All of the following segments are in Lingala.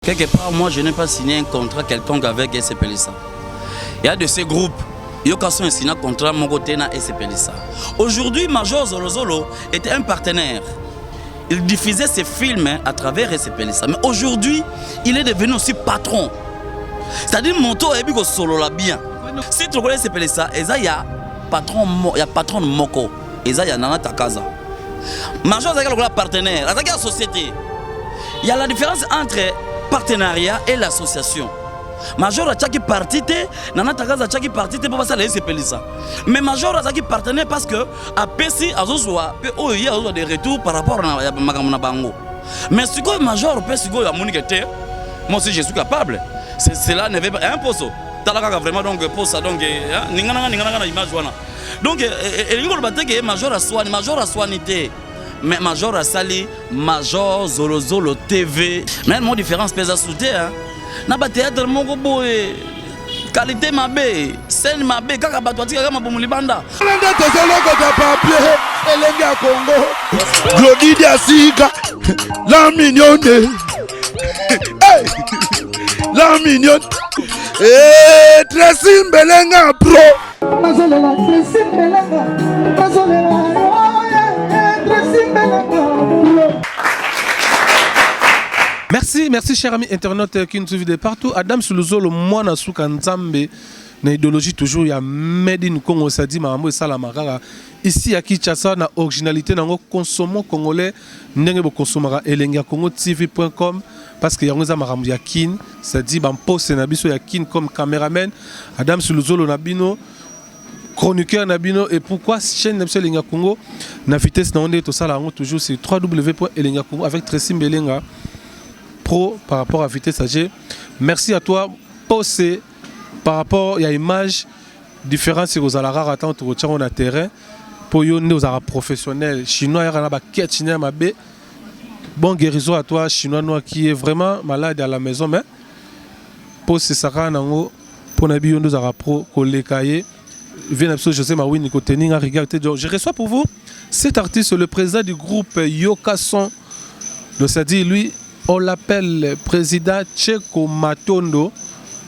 Quelque part, moi, je n'ai pas signé un contrat quelconque avec SPLSA. Il y a de ces groupes, ils ont signé un contrat mon côté na SPLSA. Aujourd'hui, Major Zolozolo était un partenaire. Il diffusait ses films à travers SPLSA. Mais aujourd'hui, il est devenu aussi patron. C'est-à-dire, mon tour est solo là bien. Si tu connais SPLSA, il y a patron de Moko. Il y a Nana Takaza. Major est un partenaire. Il y a la société. Il y a la différence entre partenariat et l'association. Major a chaque partie, Nana Takaza a chaque partie pour passer à la SPLSA. Mais Major a chaque partenaire parce que à Pessi, à Zozwa, il y a des retours par rapport à Magamona Bango. Mais si le Major Pessi, il y a Monique, moi aussi je suis capable. Cela ne veut pas un poste. Talaka vraiment donc poste donc ningana image wana. Donc il bateke Major a soigné. Mais Major a sali Major Zolozolo TV. Mais mon différence pèse à souter hein. Na ba théâtre moko boye. Qualité mabe, scène mabe kaka bato atika kama bomu libanda. Nanda tozoloko ta papier elenge ya Congo. Glody Diasika la mignonne. Hey! La mignonne. Eh, Tracy Mbelenga pro. Mazolela Tracy Mbelenga. Mazolela. Tracy Mbelenga pro. Merci chers amis internautes qui nous suivent de partout. Adam Suluzolo mwana suka nzambe na idéologie toujours ya made in Congo ça dit mambo sala makaka ici à Kinshasa na originalité nango consommons congolais ndenge bo consomera elenga congo tv.com parce que yango za makambo ya kin ça dit ban poste na biso ya kin comme caméraman Adam Suluzolo na bino chroniqueur na bino et pourquoi chaîne de Elenga Congo na vitesse na onde to sala yango toujours c'est www.elengacongo avec Tracy Mbelenga Pro par rapport à Vitesse AG. Merci à toi, Possé, par rapport à l'image différente sur les alarats attentes au terrain pour nous aux professionnels chinois il y a un quête chinois mabé. Bon guérison à toi chinois noir qui est vraiment malade à la maison mais Possé saka nango pour nabi nous aux pro collègues vient absolument José Mawin côté ninga regarder je reçois pour vous cet artiste le président du groupe Yokason donc ça dit lui on l'appelle président Tcheko Matondo,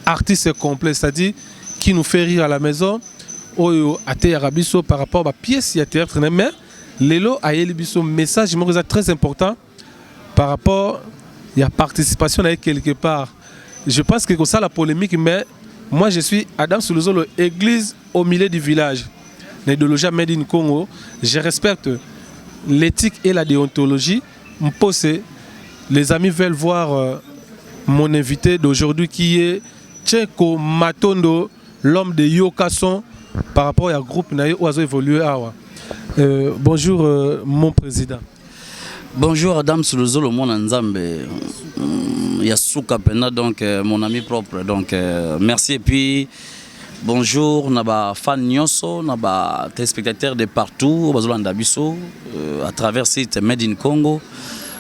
artiste complet, c'est-à-dire qui nous fait rire à la maison. Oyo ate arabiso par rapport à pièce ya théâtre mais lelo ayeli biso message très important par rapport à la participation avec quelque part. Je pense que c'est ça la polémique mais moi je suis Adam Suluzolo église au milieu du village. L'idéologie made in Congo, je respecte l'éthique et la déontologie. M'posé les amis veulent voir mon invité d'aujourd'hui qui est Tcheko Matondo, l'homme de Yokason, par rapport à groupe Naï Oiseau évolué. Bonjour mon président. Bonjour Adam Suluzolo mon Nzambe. Yasuka Pena donc mon ami propre donc merci et puis bonjour naba fan nyonso naba téléspectateurs de partout bazolanda biso à travers site Made in Congo.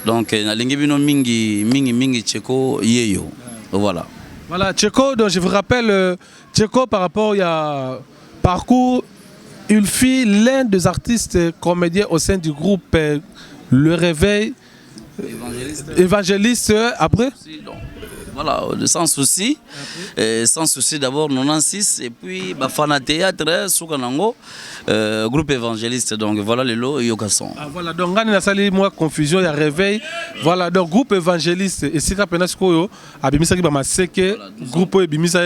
Donc, mingi Tcheko yeyo. Voilà. Voilà, Tcheko, donc je vous rappelle, Tcheko par rapport à parcours, il fut l'un des artistes comédiens au sein du groupe Le Réveil. Évangéliste après. Voilà, sans souci. Sans souci d'abord 96 et puis Bafana Théâtre, Soukanango, groupe évangéliste. Donc voilà les lots Yokason. Ah, voilà, donc on a sali moi confusion, il y a réveil. Voilà, donc groupe évangéliste. Et c'est quand Skoyo, Abimisa qui m'a séqué, groupe Ebimisa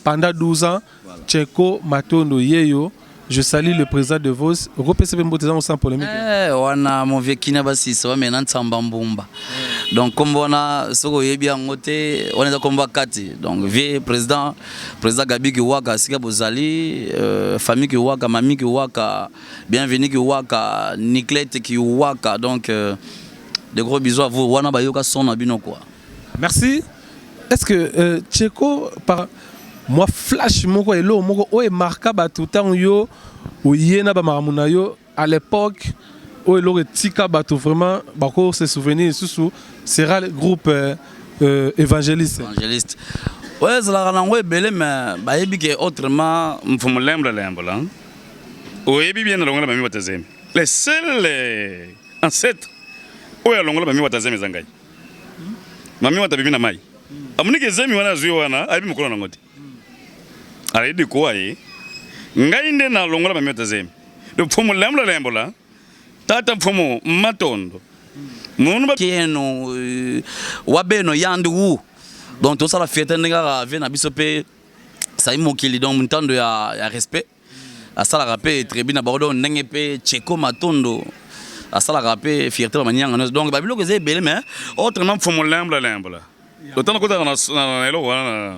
pendant 12 ans, Tcheko Matondo Yeyo. Je salue le président de Vos. Repécez bien sans polémique. On a mon vieux Kinabasi, ça va maintenant Tsambambumba. Donc comme on a ce qu'on est bien noté, on est à combat 4. Donc vieux président Gabi Kiwaka, Sika Bozali, famille Kiwaka, mamie Kiwaka, bienvenue Kiwaka, Niclette Kiwaka. Donc de gros bisous à vous. Wana Bayoka son abino quoi. Merci. Est-ce que Tcheko par moi flash moko elo moko o e marka ba tout temps yo o yena ba maramuna yo à l'époque o elo tika ba tout vraiment ba ko se souvenir sous sera le groupe évangéliste. Ouais ça la rango belé mais ba yebi que autrement mfumo lembre là o yebi bien longola ba mi watazemi les seuls ancêtres o ya longola ba mi watazemi zangai mami watabibi na mai amunike zemi wana zwi wana aibi mukolo na ngoti ala de ko ayi ngai nde na longola mameta zemi de phomo lemla lembola tata phomo matondo munu ba keno wabeno yandu donc tout ça la fête ndinga vient na biso pe ça imokili donc mutando ya respect asala rapé très bien abordo ndenge pe cheko matondo asala rapé fierté ba manyanga donc ba biloko ze belé mais autrement phomo lemla autant ko na elo wana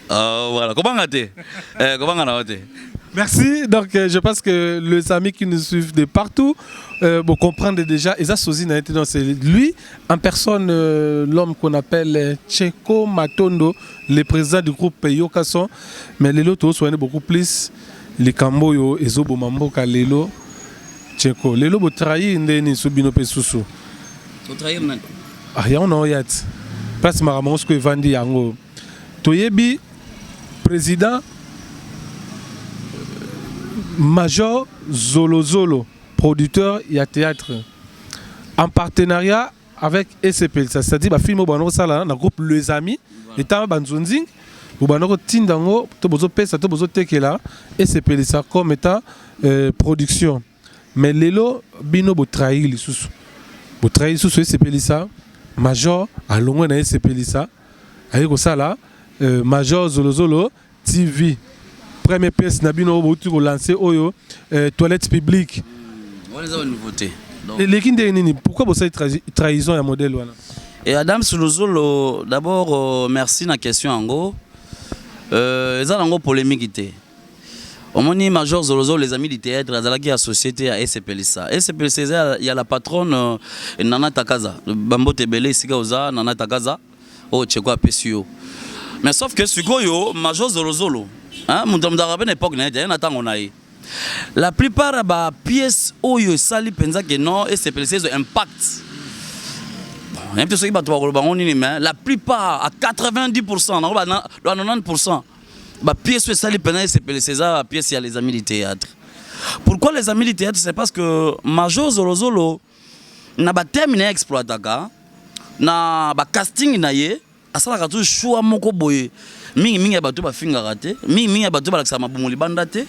voilà comment ngate comment ngana. Merci. Donc, je pense que les amis qui nous suivent de partout comprendre déjà. Eza Sozina, c'est lui, en personne, l'homme qu'on appelle Cheko Matondo, le président du groupe Yokason. Mais les autres sont beaucoup plus. Les Kamboyo, Ezobo Mamboka, Lelo, Cheko. Lelo, vous trahissez Ndeni Subino Pesusu. Vous trahissez Ndeni? Ah, il y a un oyat. Place Maramonsko et Vandi Yango. Toyebi, président. Major Zolo, producteur et théâtre, en partenariat avec SCP. C'est-à-dire, film dans le groupe Les Amis, et tant Banzunzing, ou Banoro Tindango, Tobozo Pesa, Tobozo Tekela, SCP, ça comme état production. Mais Lelo, Bino, vous trahissez les sous. Vous trahissez sous SCP, ça, Major, à l'ongoué dans SCP, ça, avec ça là, Major Zolo, TV. Première pièce Nabino Botu lancé Oyo toilettes publiques. On les a une nouveauté. Pourquoi vous avez trahison à modèle voilà? Et Adam Suluzolo, d'abord merci na question en gros. Ça en gros polémique. Au moment Major Zolozo les amis du théâtre azalaki à société à SPLSA. SPLSA il y a la patronne Nana Takaza. Bambo Tebele sika oza Nana Takaza au Cheko Pesio. Mais sauf que Sukoyo Major Zolozolo la plupart des pièces Oyo Sali pensa que non et c'est précisé impact. La plupart à 90%, 90%, les pièces Sali pensa c'est précisé pièces il y a les amis du théâtre. Pourquoi les amis du théâtre? C'est parce que Major Zolozolo n'a pas terminé exploitaka na ba casting na ye asala ka choix moko boye. Mingi bato ba finga raté mingi bato ba laksa mabumuli banda te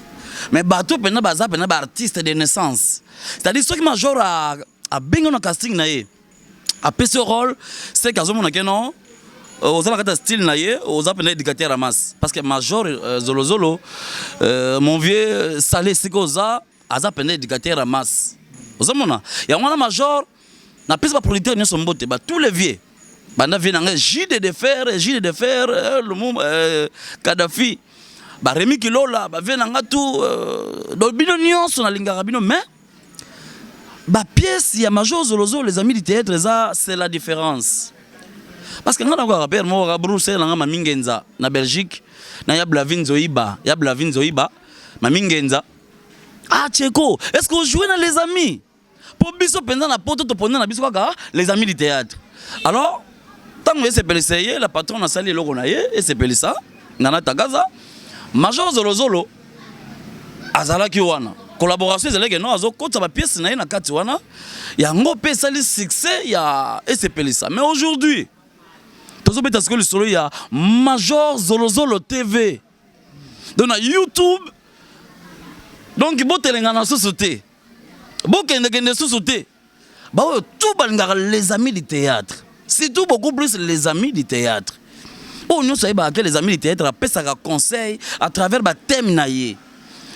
mais bato pena baza pena ba artiste de naissance c'est-à-dire ceux qui Major a bingo na casting na ye a pese rôle c'est kazo mona keno ozala kata style na ye oza pena éducateur à masse parce que Major Zolozolo mon vieux salé sikoza aza pena éducateur à masse ozamona ya mwana Major na pese ba producteur nyo sombote ba tous les vieux banda vient Gide de fer le mot Kadhafi ba Remi Kilola ba vient tout do bino nyonso na lingaka bino mais ba pièce ya Major Zolozo les amis du théâtre ça c'est la différence parce que ngana ko rappel mo ka Bruxelles nga mamingenza na Belgique na ya Blavin Zoiba mamingenza ah Cheko est-ce que vous jouez dans les amis pour biso pendant na poto to pendant na biso kaka les amis du théâtre alors tant que c'est pelissé, la patronne a sali le gonaye et c'est pelissa. Nana Takaza, Major Zolozolo, Azala Kiwana. Collaboration, c'est là que non, azo quand ça va pièce na na katiwana, il y a un gros sali succès, il y a et c'est pelissa. Mais aujourd'hui, tout ça parce que le solo il y a Major Zolozolo TV. Donc na YouTube, donc il faut telenga na société. Bon kende société. Bah tout balingara les amis du théâtre. Surtout beaucoup plus les amis du théâtre. Oh, nous savons que les amis du théâtre appellent ça conseil à travers le thème naïe,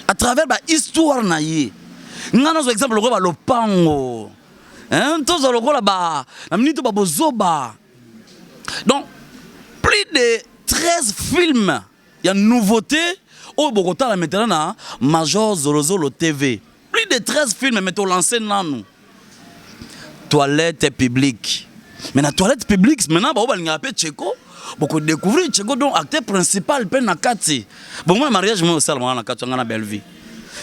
à travers l'histoire naïe. Nous avons exemple le pango. Hein, tous le rôle là-bas, la minute bozoba. Donc, plus de 13 films, il y a une nouveauté au Bogota la maintenant Major Zolozolo TV. Plus de 13 films mettons lancés dans nous. Toilette publique. Mais la toilette publique, maintenant, on va Cheko. Beaucoup découvrir Cheko, donc acteur principal, pen nakati. Bon, moi, mariage, moi, aussi, on a une belle vie.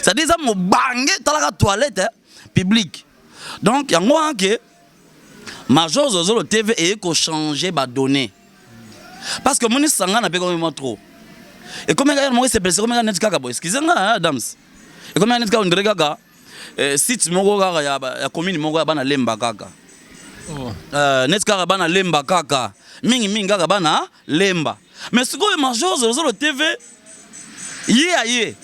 C'est-à-dire, ça m'a bangé dans la toilette publique. Donc, il y a un que Major Zolozolo TV et qu'on change les données. Parce que mon sang n'a pas comme trop. Et comme moi, c'est blessé, comme net kaka boy. Excusez-moi, Adams. Et comme net kaka on dirait kaka site mon gars ya commune mon gars bana lemba kaka. net kaka bana lemba kaka mingi kaka bana lemba. Mais ce que Major Zolozolo TV yé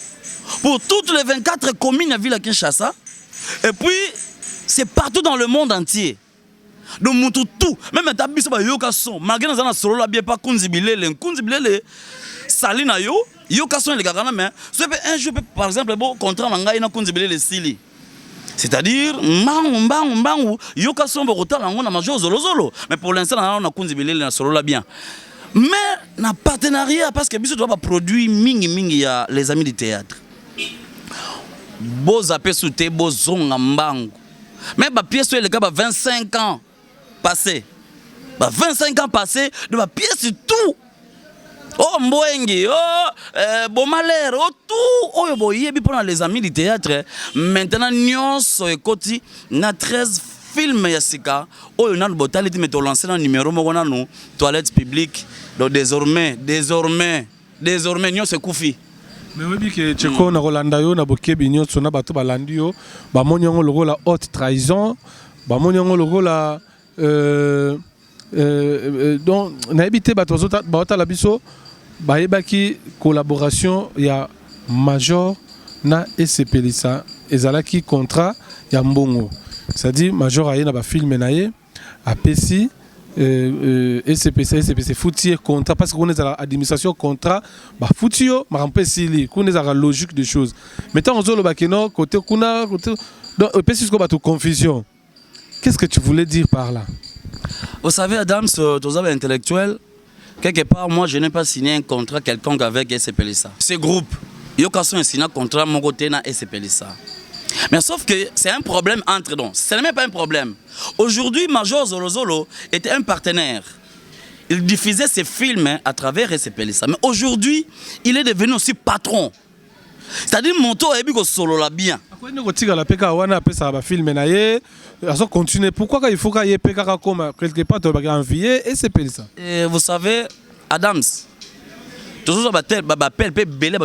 pour toutes les 24 communes à ville à Kinshasa et puis c'est partout dans le monde entier. Donc tout même tabiso ba yoka son malgré dans solo la bien pas kunzibilele salina yoka son les gars mais un jour par exemple bon contrat nanga na kunzibilele sili. C'est-à-dire mbang yoka son bokota lango na Major Zolozolo mais pour l'instant on a kunzibilele na solo la bien. Mais na partenariat parce que biso doit pas produire mingi ya les amis du théâtre. Beaux appels sous tes beaux zonga mbangu. Mais ma pièce sur les gars 25 ans passés. 25 ans passés de ma pièce tout. Oh Mboengi, bon malheur, oh tout. Oh boye pour les amis du théâtre. Maintenant nyons et koti na 13 films yasika. Oh on a le botal mais to lancer un numéro mo na nous toilettes publiques. Donc désormais nyons c'est koufi. Mais oui que Tcheko na Rolanda yo na bokebi nyonso na bato balandi yo ba moniongo logo la haute trahison ba moniongo logo la donc na habité bato zota ba la biso ba yebaki collaboration ya Major na SCPLISA ezalaki contrat ya mbongo c'est-à-dire Major aye na ba film na ye apesi SCPC foutier contrat parce qu'on est à l'administration contrat bah foutio ma rampesili qu'on est à la logique des choses maintenant on zolo bakeno côté kuna côté donc pessis quoi toute confusion. Qu'est-ce que tu voulais dire par là? Vous savez Adam, tous les intellectuels quelque part moi je n'ai pas signé un contrat quelconque avec SCPLISA. Ce groupe yoka son signé un contrat mon côté na SCPLISA. Mais sauf que c'est un problème entre donc. Ce n'est même pas un problème. Aujourd'hui, Major Zolozolo était un partenaire. Il diffusait ses films à travers SCPLISA. Mais aujourd'hui, il est devenu aussi patron. C'est-à-dire Monto a dit solo la bien. Pourquoi il faut qu'il y ait comme quelque part envier SCPLISA? Vous savez, Adams. Toujours appel belé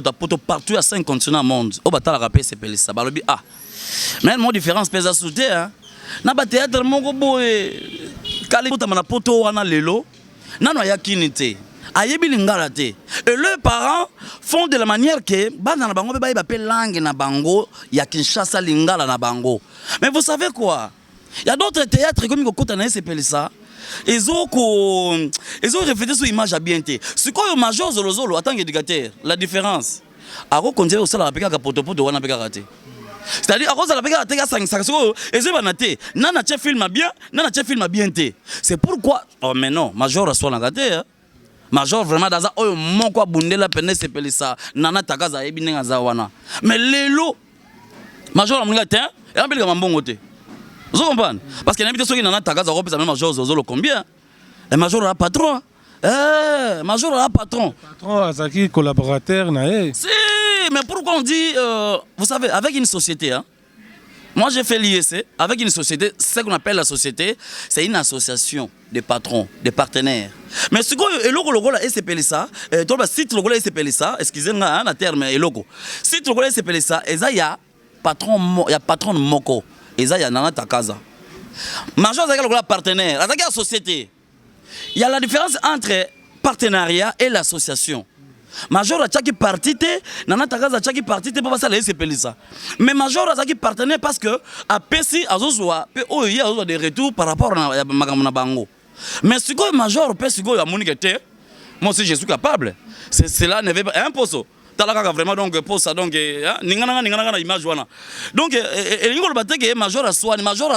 partout à 5 continents au monde. Au bata la rappel SCPLISA. Balobi ah. Mais mon différence pèse à souter hein. Na ba théâtre moko boye. Kali bota mana poto wana lelo. Nano ya kinité. Ayebi lingala te. Et leurs parents font de la manière que bana na bango be ba appel langue na bango ya Kinshasa lingala na bango. Mais vous savez quoi? Il y a d'autres théâtres comme Kokota na SCPLISA. Ils ont reflété sur l'image à bien. Ce qu'on Major Zolozolo en tant qu'éducateur, la différence. Aro continuer au salaire peka kapoto de wana peka raté. C'est-à-dire aro salaire peka raté 5 secondes et c'est banaté. Nana che film bien, nana che film bien té. C'est pourquoi oh mais non, Major a soit raté. Major vraiment dans ça oh mon quoi bundela pene SCPLISA nana takaza yebi nenga za wana. Mais lelo Major a munga té et ambeli ka mbongo té. Vous comprenez? Parce qu'il y a des gens qui n'ont pas de Major Zolozolo combien? Le Major a patron. Major a patron. Patron, c'est qui collaborateur? Si, mais pourquoi on dit, vous savez, avec une société, hein, moi j'ai fait l'IEC, avec une société, ce qu'on appelle la société, c'est une association de patrons, de partenaires. Mais ce que le logo la SCPLISA, si le logo la SCPLISA, excusez-moi, un terme, le logo. Si le logo la SCPLISA, il y a patron Moko. Et ça, il y a Nana Takaza. Major, c'est le partenaire. C'est la société. Il y a la différence entre partenariat et l'association. Major a chaque partie, Nana Takaza a chaque partie, pour passer à la SCPLISA. Mais Major a chaque partenaire parce que à Pessi, il y a des retours par rapport à Bango. Mais ce que Major peut, ce que a Monique, moi aussi je suis capable. Cela ne veut pas un poste. Talaka vraiment donc pour ça donc ningana image wana donc elingo le bateke Major a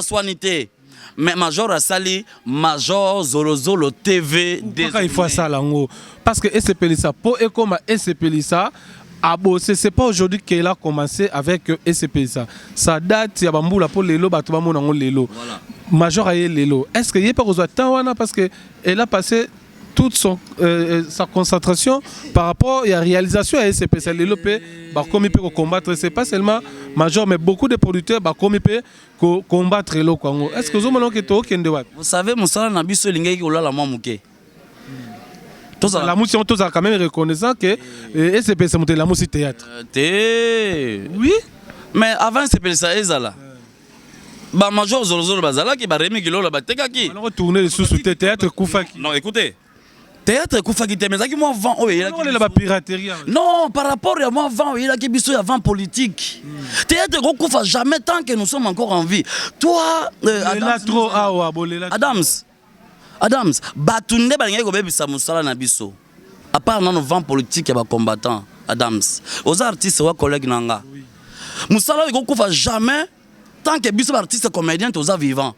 soigné mais Major a sali Major Zolozolo TV pourquoi il faut ça lango parce que SCPLISA pour et comme SCPLISA c'est pas aujourd'hui qu'elle a commencé avec SCPLISA ça date ya bambula pour lelo bato ba monango lelo Major a lelo est-ce que y a pas besoin temps wana parce que elle a passé toute sa concentration par rapport à la réalisation à SCPLISA. Comme il peut combattre, c'est pas seulement Major, mais beaucoup de producteurs comme il peut combattre le Congo. Est-ce que vous savez, mon salaire n'a pas besoin de la mamouké. La musique, on a quand même reconnaissant que SCPLISA c'est la musique théâtre. Oui, mais avant SCPLISA, Bah Major Zolozolo bazalaki ba Rémi Kilolo ba tekaki. On retourner les sous théâtre Koufaki. Non, écoutez. Théâtre Koufaki te mais zaki moi vent oh il a la piraterie. Non, par rapport à moi vent il a qui biso avant politique. Théâtre Koufa jamais tant que nous sommes encore en vie. Toi Adams, batunde balinga ko bebisa musala na biso. À part non vent politique et ba combattant Adams. Aux artistes ou collègues nanga. Musala ko Koufa jamais tant que biso artiste comédien tous vivants.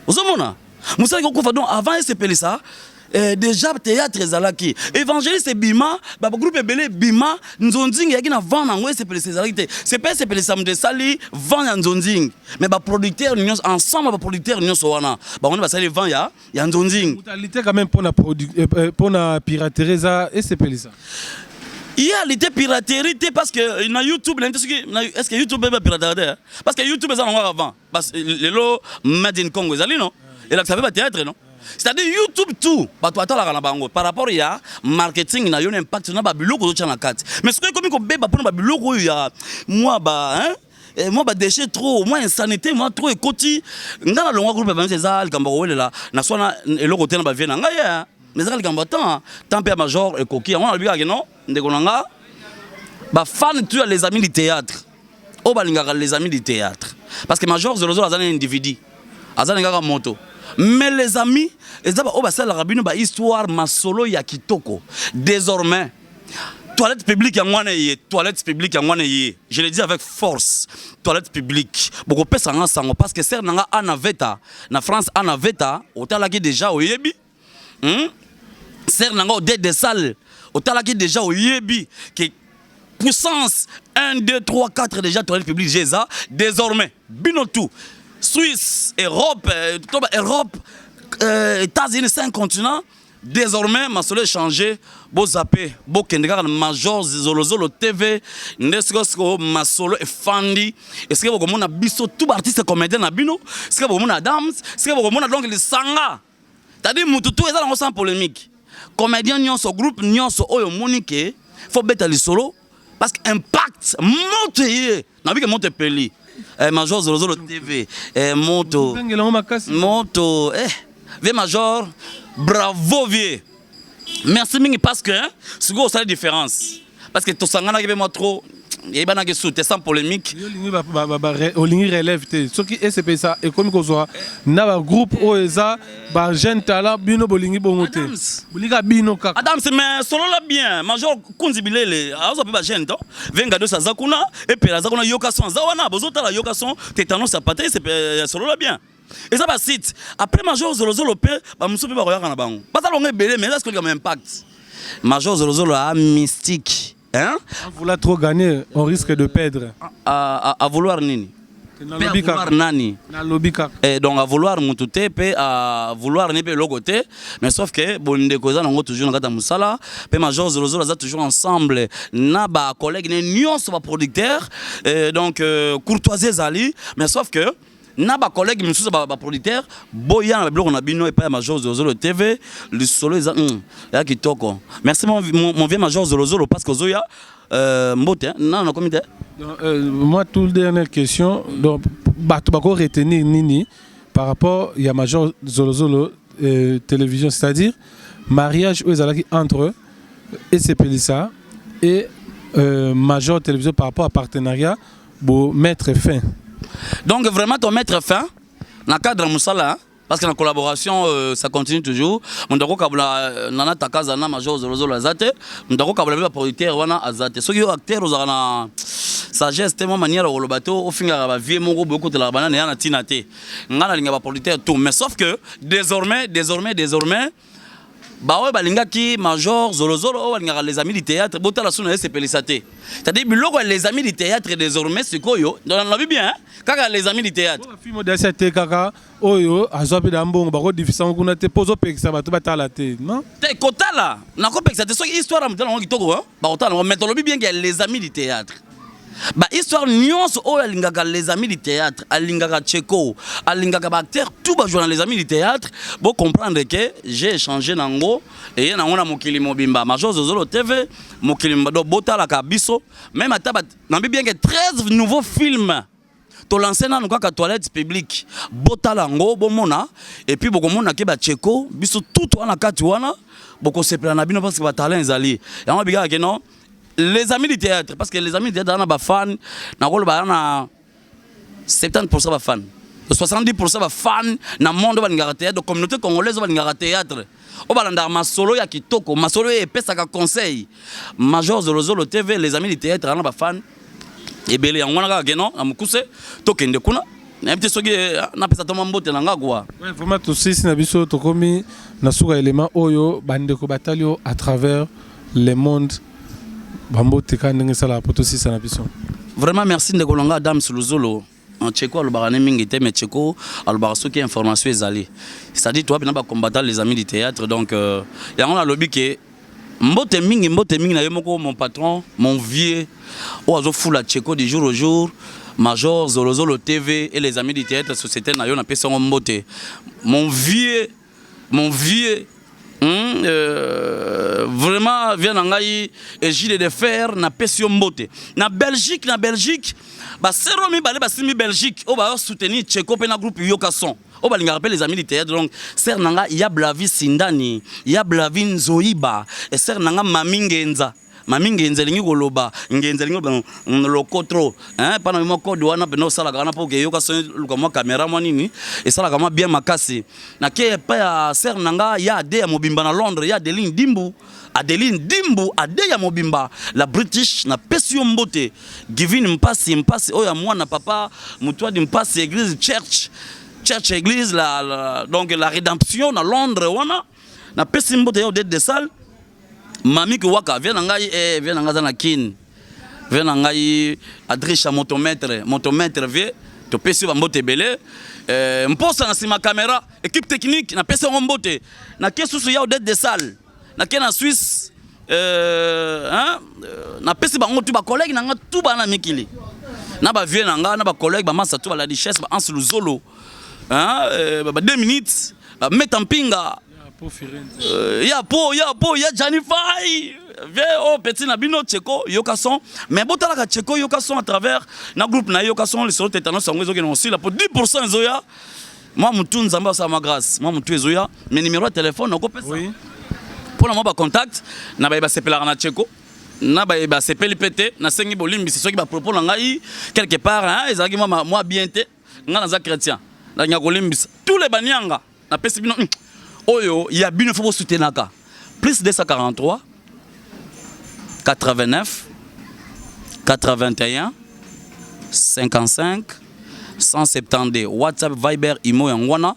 Ozomona. Musala ko Koufa donc avant SPL ça déjà théâtre ezalaki évangéliste bima ba groupe belé bima nzonzing yaki na vent nango SPL ezalaki c'est pas SPL samedi sali vent ya nzonzing mais ba producteur nyons ensemble ba producteur nyons wana ba on ba sali vent ya nzonzing totalité quand même pour na piraterie ça SPL ça. Il y a l'été piraterie parce que na YouTube est-ce que YouTube est piraterie parce que YouTube ça non avant parce que les lo made in Congo ezali non et là ça fait pas théâtre non. C'est-à-dire YouTube tout par rapport à marketing na yon impact na babiloko zo na carte mais ce que comme ko beba pour babiloko ya moi déchet trop moi insanité moi trop ekoti ngana longa groupe ba ça likambo welela na sona eloko te na ba viena ngaya mais ça likambo tant père major ekoki on a bien non ndeko nanga ba fan tu les amis du théâtre o balingaka les amis du théâtre parce que major Zolozolo azana individu azana ngaka moto. Mais les amis, la histoire masolo ya kitoko. Désormais, toilette publique je le dis avec force. Toilette publique. Beaucoup de personnes parce que c'est na France anaveta, otalaki déjà au yebi. C'est nanga des salles, otalaki déjà au yebi que puissance 1 2 3 4 déjà toilette publique déjà désormais binotou. Suisse, Europe, États-Unis, 5 continents. Désormais, ma soleil changé. Bo zappé, bo kendega Major Zolozolo TV. Nesko ma solo e fandi. Est-ce que vous avez biso tout artiste comédien na bino? Est-ce que vous avez Adams? Est-ce que vous avez donc les sanga? C'est-à-dire mututu eza na sans polémique. Comédien nyonso groupe nyonso oyo monique, faut beta li solo parce que impact monte na bi que monte peli. Major Zolozolo TV, Moto, vieux Major, bravo vieux. Merci mingi parce que c'est quoi la différence? Parce que tout ça n'a pas trop, il y a pas de soute sans polémique. Olingi relève ce qui est c'est ça et comme qu'on soit na groupe oeza ba jeune talent bino bolingi bongote. Bolinga bino kaka. Adam c'est mais solo la bien. Major Kunzibilele, azo pe ba jeune to. Venga de sa zakuna et puis la zakuna yokason zawana bozota la yokason tétanon sa paté c'est solo la bien. Et ça va site après Major Zolozolo pe ba musupe ba koyaka na bango. Pas ça longue belé mais est-ce que il y a un impact? Major Zolozolo a mystique. Hein? À vouloir trop gagner, on risque de perdre. À vouloir nini? À vouloir nani? Et donc à vouloir mutute, à vouloir ne pas le côté, mais sauf que bon de causes on toujours dans musala, pe Major Zolozolo ça toujours ensemble, na ba collègue ne nuance ba producteur, donc courtoisie zali, mais sauf que na ba collègue monsieur ba producteur boya na blog on a bino et pas Major Zolozolo TV le solo ya kitoko. Merci mon vieux Major Zolozolo parce que zoya mbote non na comité. Moi toute dernière question donc bato bako retenir nini par rapport il y a Major Zolozolo télévision c'est-à-dire mariage entre SPLisa et Major télévision par rapport à partenariat pour mettre fin. Donc vraiment ton mettre fin dans le cadre de Moussala parce que la collaboration ça continue toujours. On doit kabula nana takaza na Major Zolozolo azate, on doit kabula ba producteur wana azate. Ceux qui ont acteur ozana sagesse tellement manière au bateau au finga ba vie mongo beaucoup de la banane na tinate. Ngana linga ba producteur tout mais sauf que désormais bah ouais balinga ki Major Zolozolo balinga les amis du théâtre botala suna SPLisa te. C'est-à-dire biloko les amis du théâtre désormais c'est quoi yo dans la vie bien kaka les amis du théâtre. Film de cette kaka oyo azope dambongo bako difficile kuna te pozo pekisa bato batala te non? Te kotala na ko pekisa te so histoire amtala ngo kitoko ba kotala mais tolobi bien que les amis du théâtre. Bah histoire nuance o alingaka les amis du théâtre alingaka Tcheko alingaka ba acteur tout ba jouer dans les amis du théâtre pour comprendre que j'ai échangé nango et na ngona mokili mobimba Major Zolozolo TV mokili do bota la kabiso même ataba na bien que 13 nouveaux films to lancer na nuka toilette publique botala ngo bomona et puis bokomona ke ba Tcheko biso tout wana kati wana boko sepela na bino parce que ba talent ezali yango biga ke non les amis du théâtre parce que les amis du théâtre na ba fan na rôle ba na 70% ba fan 70% ba fan na monde ba ngara théâtre de communauté congolaise ba ngara théâtre o balanda masolo ya kitoko masolo e pesaka conseil Major Zolozolo TV les amis du théâtre na ba fan et belé yango na ka non amukuse tokende kuna na petit soki na pesa to mambote na ngakwa ouais vraiment tout si na biso to komi na suka élément oyo bandeko batalio à travers le monde bambote ka ndenge sala poto si na biso vraiment merci ndeko longa Adam Suluzolo en Tcheko alobara mingi te mais Tcheko alobara soki information ezali c'est-à-dire toi bina ba combattre les amis du théâtre donc yango na lobi ke mbote mingi na yo moko mon patron mon vieux oazo fula Tcheko du jour au jour Major Zolozolo TV et les amis du théâtre société na yo na pesa mbote mon vieux vraiment vient ngai et gilet de fer na pesa mbote na Belgique ba seromi balé ba simi Belgique o ba soutenir Tcheko pe na groupe Yokason o balinga rappelle les amis du théâtre donc ser nanga ya Blavi Sindani ya Blavi Nzoiba et ser nanga Mamingenza lingi koloba ngenza lingi lokotro hein pana mo code wana beno sala kana po ke Yokason luka mo caméra mo nini et sala kama bien makasi na ke pa ya ser nanga ya de ya mobimba na Londres ya Adeline Dimbu ade ya mobimba la British na pesio mbote giving mpasi oya mwana papa mutwa di mpasi église church église donc la rédemption na Londres wana na pesi mbote yo de salle mami ki waka vient ngai na kin vient ngai adresha motomètre vie to pesi ba mbote belé mposa na sima caméra équipe technique na pesi mbote na kesusu ya de salle na kena Suisse na pesi bango tu ba collègue na nga tu ba na mikili na ba vie na nga na ba collègue ba masa tu ba la richesse ba Hans Luzolo ba 2 minutes ba mettre en pinga ya Janify o petit na bino Tcheko Yokason mais botala ka Tcheko Yokason à travers na groupe na Yokason les solo tétanos sango ezoki na aussi là pour 10% ezoya moi mutu nzamba sa ma grâce moi mutu ezoya mais numéro de téléphone nako pesa oui pour moi ba contact na ba sepela na Tcheko na ba sepeli pété na sengi bolimbi c'est ce qui ba propos na ngai quelque part hein ezaki moi bien té nga na za chrétien na nyakolimbi tous les banyanga na pesi bino oyo ya bino faut soutenir ka plus 243 89 81 55 172 WhatsApp Viber Imo yangwana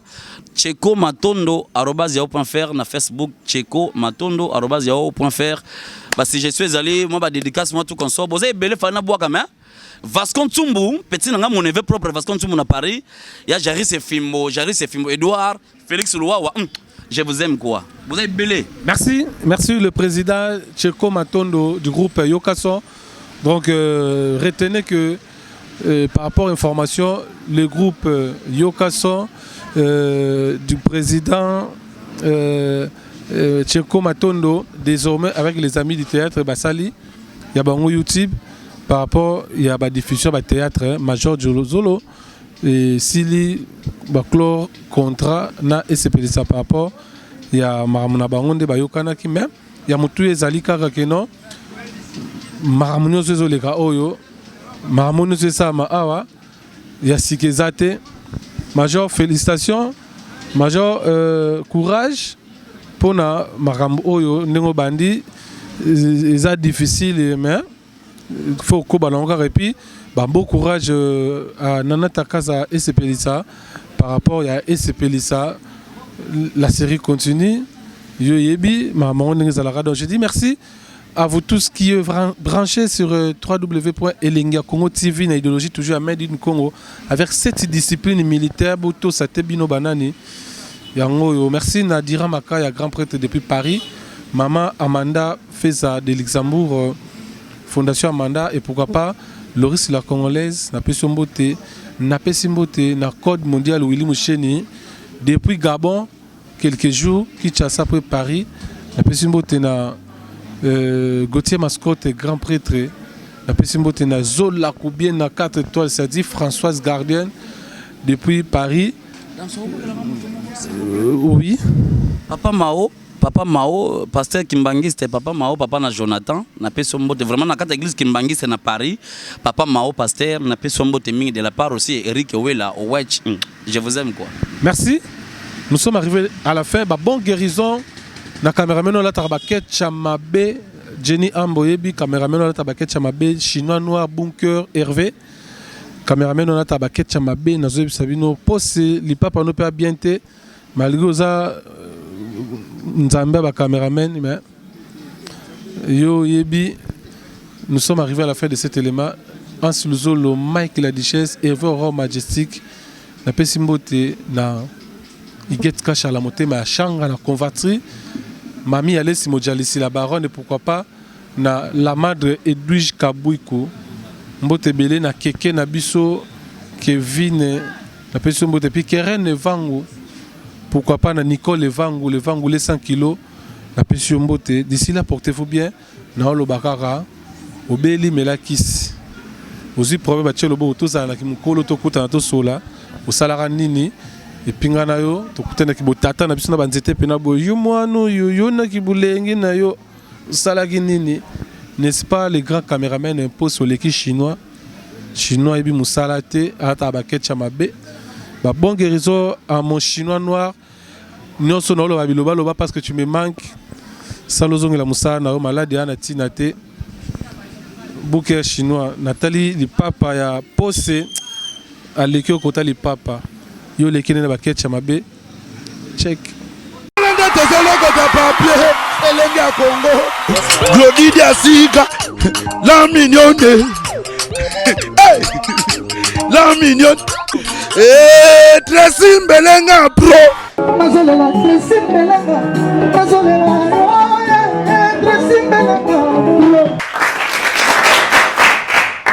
Tcheko Matondo @yahoo.fr na Facebook Tcheko Matondo @yahoo.fr bah si je suis allé moi ba dédicace moi tout consort vous avez belé fana bois quand même Vascon Tsumbu petit nanga mon neveu propre Vascon Tsumbu na Paris il y a Jaris et Fimbo Edouard Félix Louawa je vous aime quoi. Vous êtes belé. Merci le président Tcheko Matondo du groupe Yokason. Donc retenez que par rapport à l'information, le groupe Yokason du président Tcheko Matondo, désormais avec les amis du théâtre Basali, il y a un YouTube par rapport il y a la diffusion du théâtre Major Zolozolo et Sili Baclor contrat na SPLSA par rapport il y a maramuna bangonde bayokana ki même il y a mutu ezali kaka keno maramuno zezo leka oyo maramuno zesa ma awa ya sikezate Major félicitations Major courage pour na marambo oyo ndingo bandi eza difficile mais il faut ko balonga et puis bon courage à Nana Takaza et SPLSA par rapport à SPLSA. La série continue. Yo yebi, maman donc je dis merci à vous tous qui êtes branchés sur www.elenga Congo TV, na idéologie toujours à Made in Congo avec cette discipline militaire Boto Satebino Banani. Yango merci Nadira Makaya, grand prêtre depuis Paris. Maman Amanda Feza de Luxembourg, Fondation Amanda et pourquoi pas Loris la Congolaise, na Pesombote, na Pesimbote, na Code Mondial Willy Moucheni, depuis Gabon, quelques jours, Kinshasa après Paris, na Pesimbote, na Gauthier Mascotte, grand prêtre, La Pessimbote na Zola Koubien na 4 étoiles, c'est-à-dire Françoise Gardienne depuis Paris. Oui. Papa Mao, pasteur Kimbangi, c'était Papa Mao, Papa na Jonathan, na Pessimbote vraiment na 4 églises Kimbangi c'est na Paris. Papa Mao, pasteur, na Pessimbote Ming de la part aussi Eric Owela, Owetch. Je vous aime quoi. Merci. Nous sommes arrivés à la fin. Bonne guérison. Na caméraman on la tabaket Chamabe, Jenny Amboyebi, caméraman on la tabaket Chamabe, Chinois Noir Bunker Hervé. Caméraman on la tabaket Chamabe, Nazob Sabino, Posse, li papa no pas bien té. Malgré ça Nzambe ba caméraman mais yo yebi. Nous sommes arrivés à la fin de cet élément. Hans Luzolo, Mike la Duchesse, Hervé Aurore Majestic, na Pessimbote na Iget Kacha la montée ma changa la convatrie. Mami Alessi Modjalisi la baronne et pourquoi pas na la madre Edwige Kabouiko Mbote Belé na Keke na biso Kevin na peso Mbote puis Keren Vango pourquoi pas na Nicole Vango les 100 kilos na peso Mbote. D'ici là portez-vous bien na lo bakara obeli melakis aussi problème ba tchelo bo toza na kimukolo to kuta na to sola osalara nini et puis ngana yo to kutana ki botata na biso na banzete pena bo yo mwano yo na ki bulengi na yo salaki nini, n'est-ce pas? Les grands caméramans imposent sur l'équipe chinois et bi musalate ata baket chamabe ba bon guérison à mon chinois noir non sono lo babiloba loba parce que tu me manques salozong la musala na malade ana tinate bouquet chinois Nathalie li papa ya pose aleki okota li papa yo lekene na baket chamabe check elenge ya Congo Glodidi Asika la mignonne la mignonne Tracy Mbelenga pro Mazolela Tracy Mbelenga